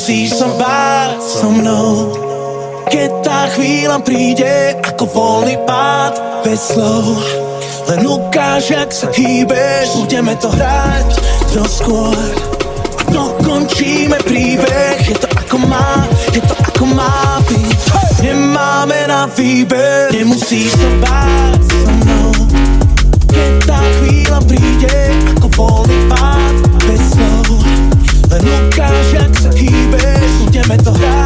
Nemusíš sa báť so mnou, keď tá chvíľa príde ako voľný pád bez slov. Len ukáž, jak sa hýbeš, budeme to hrať do skôr a dokončíme príbeh. Je to ako má byť. Nemáme na výber, nemusíš sa báť so mnou, keď tá chvíľa príde ako voľný pád bez slov. Len ukáž, jak sa hýbeš, budeme to hrať